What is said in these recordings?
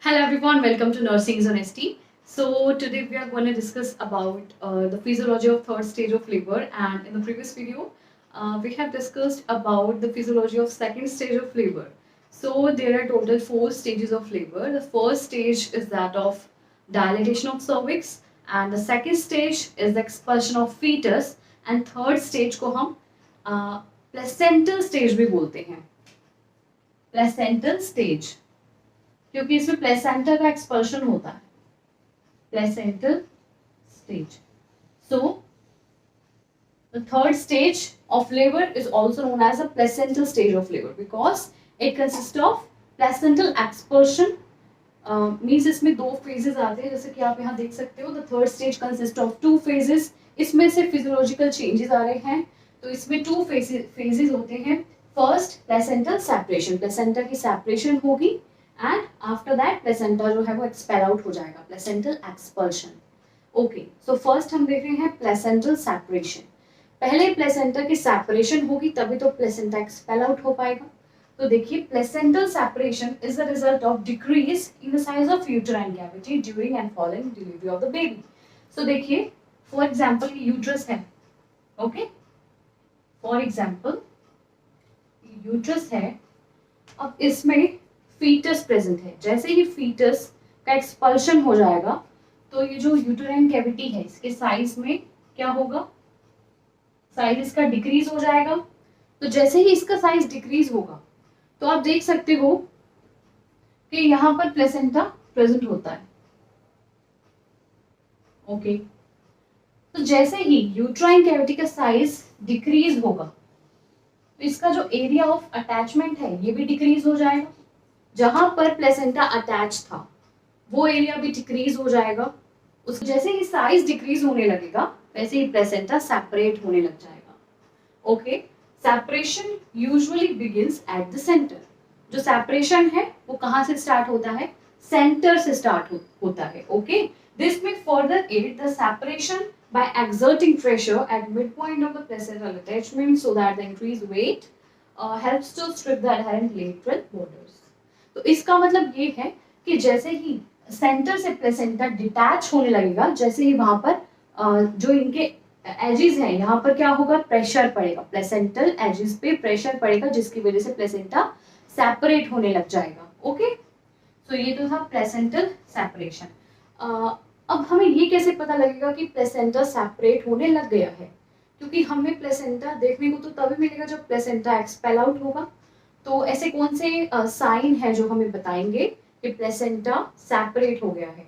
Hello everyone, welcome to Nursing Zone ST. So today we are going to discuss about the physiology of third stage of labor, and in the previous video we have discussed about the physiology of second stage of labor. So there are total 4 stages of labor. The first stage is that of dilatation of cervix, and the second stage is the expulsion of fetus, and third stage को हम placental stage भी बोलते हैं. Placental stage क्योंकि इसमें placenta का expulsion होता है. Placental stage. So the third stage of labour is also known as a placental stage of labour because it consist of placental expulsion. Means इसमें 2 फेजेस आते हैं, जैसे कि आप यहाँ देख सकते हो. The third stage consist of 2 phases. इसमें से फिजियोलॉजिकल चेंजेस आ रहे हैं, तो इसमें 2 फेजेस होते हैं. फर्स्ट प्लेसेंटल सेपरेशन, प्लेसेंटा की सेपरेशन होगी एंड आफ्टर दैट प्लेसेंटा जो है वो एक्सपेल आउट हो जाएगा, placental expulsion. Okay, so first हम देख रहे हैं प्लेसेंटल सेपरेशन. पहले प्लेसेंटा की सेपरेशन होगी तभी तो प्लेसेंटा एक्सपेल आउट हो पाएगा. तो देखिए, placental separation is the result of decrease in the size of uterine cavity during and following delivery of the baby. So देखिए, फॉर एग्जांपल यूट्रस है. ओके, फॉर एग्जांपल यूट्रस है. अब इसमें foetus present है. जैसे ही फीटस का expulsion हो जाएगा तो ये जो यूटेराइन कैविटी है इसके साइज में क्या होगा, साइज इसका डिक्रीज हो जाएगा. तो जैसे ही इसका साइज डिक्रीज होगा तो आप देख सकते हो कि यहाँ पर प्लेसेंटा प्रेजेंट होता है. ओके, तो जैसे ही यूट्राइन कैविटी का साइज डिक्रीज होगा तो इसका जो एरिया ऑफ अटैचमेंट है ये भी डिक्रीज हो जाएगा. जहां पर प्लेसेंटा अटैच था वो एरिया भी डिक्रीज हो जाएगा. उस जैसे ही साइज डिक्रीज होने लगेगा वैसे ही प्लेसेंटा सेपरेट होने लग जाएगा. Okay, separation usually begins at the centre. जो सेपरेशन है वो कहां से स्टार्ट होता है, सेंटर से स्टार्ट होता है. ओके, दिस में further aid the separation by exerting pressure at midpoint of the placental attachment so that the increased weight helps to strip the adherent lateral borders. तो इसका मतलब ये है कि जैसे ही सेंटर से प्लेसेंटा डिटैच होने लगेगा, जैसे ही वहां पर जो इनके एजेस हैं यहाँ पर क्या होगा, प्रेशर पड़ेगा, प्लेसेंटल एजेस पे प्रेशर पड़ेगा जिसकी वजह से प्लेसेंटा सेपरेट होने लग जाएगा. ओके, तो ये तो था प्लेसेंटल सेपरेशन. अब हमें ये कैसे पता लगेगा कि प्लेसेंटा सेपरेट होने लग गया है, क्योंकि हमें प्लेसेंटा देखने को तो तभी मिलेगा जब प्लेसेंटा एक्सपेल आउट होगा. तो ऐसे कौन से साइन है जो हमें बताएंगे कि प्लेसेंटा सेपरेट हो गया है.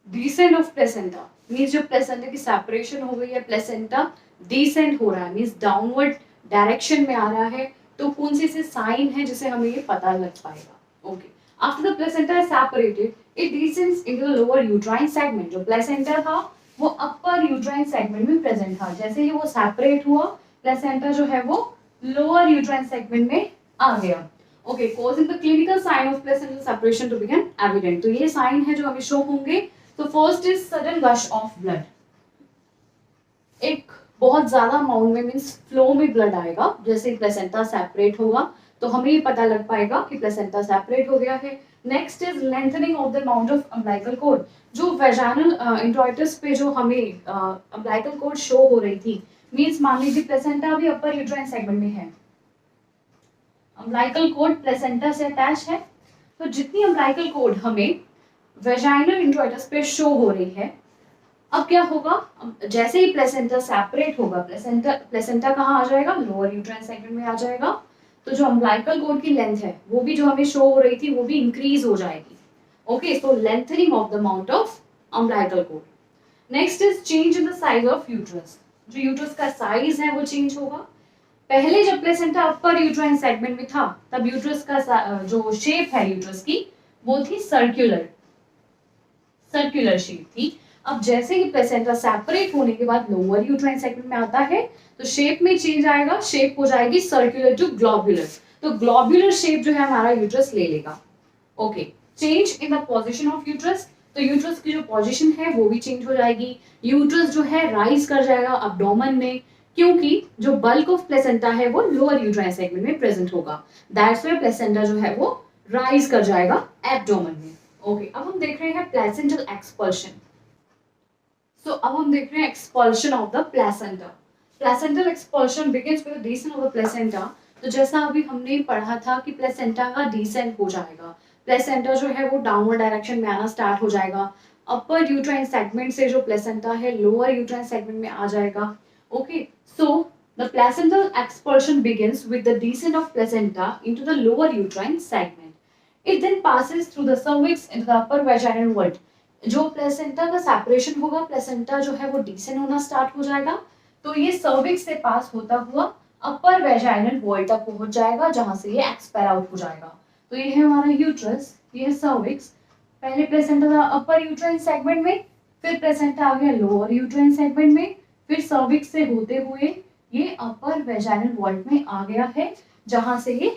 डिसेंट ऑफ प्लेसेंटा मींस जो प्लेसेंटा की सेपरेशन हो गई है, प्लेसेंटा डिसेंट हो रहा है मींस डाउनवर्ड डायरेक्शन में आ रहा है. तो कौन से साइन है जिसे हमें ये पता लग पाएगा. Okay, after the placenta is separated it descends into the lower uterine segment. जो प्लेसेंटा था वो अपर यूट्राइन सेगमेंट में प्रेजेंट था. जैसे ही वो सेपरेट हुआ प्लेसेंटा जो है वो लोअर यूट्राइन सेगमेंट में आ गया. Okay, causing the clinical sign of placental separation to become evident. तो ये साइन है जो हमें शो होंगे. तो first is sudden gush of blood. एक बहुत ज्यादा अमाउंट में मींस फ्लो में ब्लड आएगा जैसे प्लेसेंटा सेपरेट होगा, तो हमें ये पता लग पाएगा कि प्लेसेंटा सेपरेट हो गया है. Next is lengthening of the amount of umbilical cord. जो वेजाइनल इंट्रोइटस पे जो हमें अम्बिलिकल कॉर्ड शो हो रही थी, मींस मान लीजिए प्लेसेंटा भी अपर यूट्राइन सेगमेंट में है, अम्बिलिकल कॉर्ड प्लेसेंटा से अटैच है, तो जितनी अम्बिलिकल कॉर्ड हमें वेजाइनल इंट्रोइटस पे शो हो रही है, अब क्या होगा, जैसे ही प्लेसेंटा सेपरेट होगा प्लेसेंटा कहाँ आ जाएगा, लोअर यूट्राइन सेगमेंट में आ जाएगा. तो जो अम्बिलिकल कॉर्ड की लेंथ है वो भी जो हमें शो हो रही थी वो भी इंक्रीज हो जाएगी. Okay, so lengthening of the amount of umbilical cord. Next is change in the size of uterus. जो यूट्रस का साइज है वो चेंज होगा. पहले जब प्लेसेंटा अपर यूट्राइन सेगमेंट में था तब यूट्रस का जो शेप है यूट्रस की वो थी सर्कुलर शेप थी. अब जैसे ही प्लेसेंटा सेपरेट होने के बाद लोअर यूट्राइन सेगमेंट में आता है तो शेप में चेंज आएगा, शेप हो जाएगी सर्कुलर टू ग्लोब्यूलर. तो ग्लोब्यूलर शेप जो है हमारा यूट्रस ले लेगा. Okay, change in the position of uterus. तो यूट्रस की जो पोजीशन है वो भी चेंज हो जाएगी. यूट्रस जो है राइज कर जाएगा अब्डोमेन में, क्योंकि जो बल्क ऑफ प्लेसेंटा है वो लोअर यूट्राइन सेगमेंट में प्रेजेंट होगा. दैट्स व्हाई प्लेसेंटा जो है वो राइज कर जाएगा एब्डोमेन में. ओके, अब हम देख रहे हैं प्लेसेंटल एक्सपल्शन। सो अब हम देख रहे हैं expulsion of the placenta. Placental expulsion begins with the descent of the placenta. तो जैसा अभी हमने पढ़ा था कि प्लेसेंटा का डिसेंट हो जाएगा, प्लेसेंटा जो है वो डाउनवर्ड डायरेक्शन में आना स्टार्ट हो जाएगा, अपर यूट्राइन सेगमेंट से जो प्लेसेंटा है लोअर यूट्राइन सेगमेंट में आ जाएगा। Okay, so the placental expulsion begins with the descent of placenta into the lower uterine segment. It then passes through the cervix into the upper vaginal vault. जो placenta का separation होगा, placenta जो है वो decent होना start हो जाएगा, तो ये सर्विक्स से पास होता हुआ अपर वेजाइनल वॉल तक पहुंच जाएगा, जहां से ये एक्सपेल आउट हो जाएगा। तो ये है हमारा यूट्रस, ये है सर्विक्स। पहले प्लेसेंटा था अपर यूट्राइन सेगमेंट में, फिर प्लेसेंटा आ गया लोअर यूट्राइन सेगमेंट में, फिर सर्विक्स से होते हुए ये अपर वेजाइनल वॉल में आ गया है, जहां से ये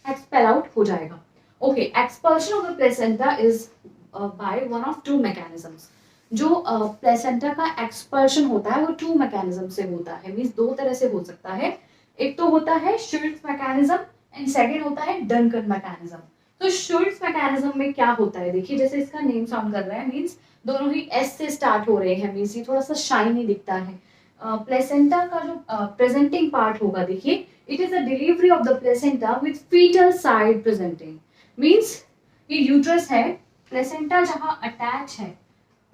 एक्सपेल आउट हो जाएगा। Okay, expulsion of the placenta is by one of two mechanisms. जो प्लेसेंटा का एक्सपल्शन होता है वो टू मैकेनिज्म से होता है, मींस दो तरह से हो सकता है। एक तो होता है शुल्ट्ज मैकेनिज्म एंड सेकंड होता है डनकन मैकेनिज्म। तो शुल्ट्ज मैकेनिज्म में क्या होता है, देखिए जैसे इसका नेम साउंड कर रहा है, मींस दोनों ही एस से स्टार्ट हो रहे हैं, मींस ये थोड़ा सा शाइनी दिखता है। प्लेसेंटा का जो प्रेजेंटिंग पार्ट होगा, देखिए it is a delivery of the placenta with foetal side presenting. Means ये यूट्रस है, प्लेसेंटा जहां अटैच है,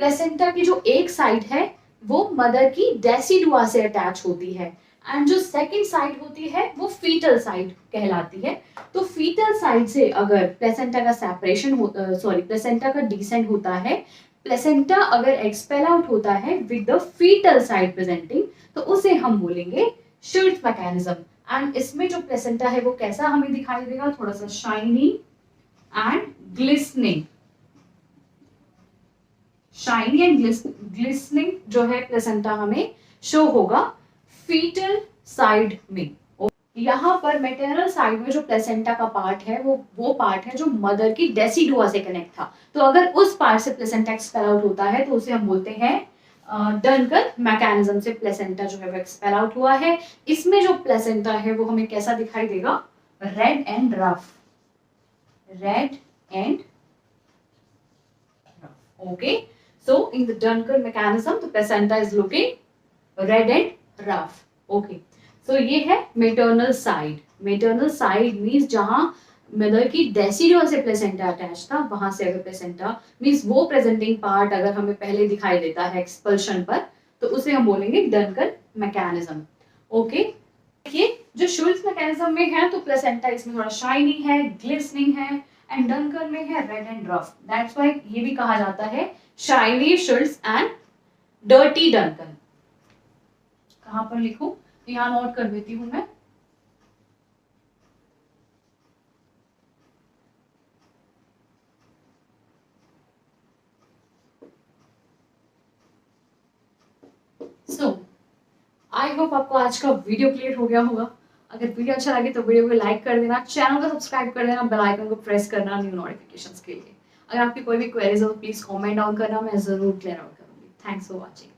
प्लेसेंटा की जो एक साइड है वो मदर की डेसिडुआ से अटैच होती है, एंड जो सेकंड साइड होती है वो फीटल साइड कहलाती है। तो फीटल साइड से अगर प्लेसेंटा का सेपरेशन प्लेसेंटा का डिसेंट होता है, प्लेसेंटा अगर एक्सपेल आउट होता है with the foetal side presenting, तो उसे हम बोलेंगे शुल्ट्ज मैकेनिज्म। एंड इसमें जो प्लेसेंटा है वो कैसा हमें दिखाई देगा, थोड़ा सा shiny and glistening. Shiny and glistening जो है प्लेसेंटा हमें शो होगा फीटल साइड में। यहाँ पर मेटरनल साइड में जो प्लेसेंटा का पार्ट है वो पार्ट है जो मदर की डेसिडुआ से कनेक्ट था। तो अगर उस पार्ट से प्लेसेंटा एक्सपेल आउट होता है तो उसे हम बोलते हैं डनकन मैकेनिज्म से प्लेसेंटा जो है वो एक्सपेल आउट हुआ है। इसमें जो प्लेसेंटा है वो हमें कैसा दिखाई देगा, red and rough, red and okay. So in the Duncan mechanism, the placenta is looking red and rough. Okay. So ये है maternal side. Maternal side means जहाँ मदर की डेसिडुआ से प्लेसेंटा अटैच था, वहां से अगर प्लेसेंटा मींस वो प्रेजेंटिंग पार्ट अगर हमें पहले दिखाई देता है एक्सपल्शन पर, तो उसे हम बोलेंगे डनकन मैकेनिज्म। ओके, देखिए जो शुल्ट्ज मैकेनिज्म में है तो प्लेसेंटा इसमें थोड़ा शाइनी है, ग्लिसनिंग है, एंड डनकन में है red and rough. That's why ये भी कहा जाता है शाइनी शुल्ट्ज एंड डर्टी डनकन। कहां पर लिखूं, यहां नोट कर देती हूं मैं। सो आई होप आपको आज का वीडियो क्लियर हो गया होगा। अगर वीडियो अच्छा लगे तो वीडियो को लाइक कर देना, चैनल को सब्सक्राइब कर देना, बेल आइकन को प्रेस करना न्यू नोटिफिकेशंस के लिए। अगर आपकी कोई भी क्वेरीज हो तो प्लीज कमेंट डाउन करना, मैं जरूर क्लियर आउट करूंगी। Thanks for watching.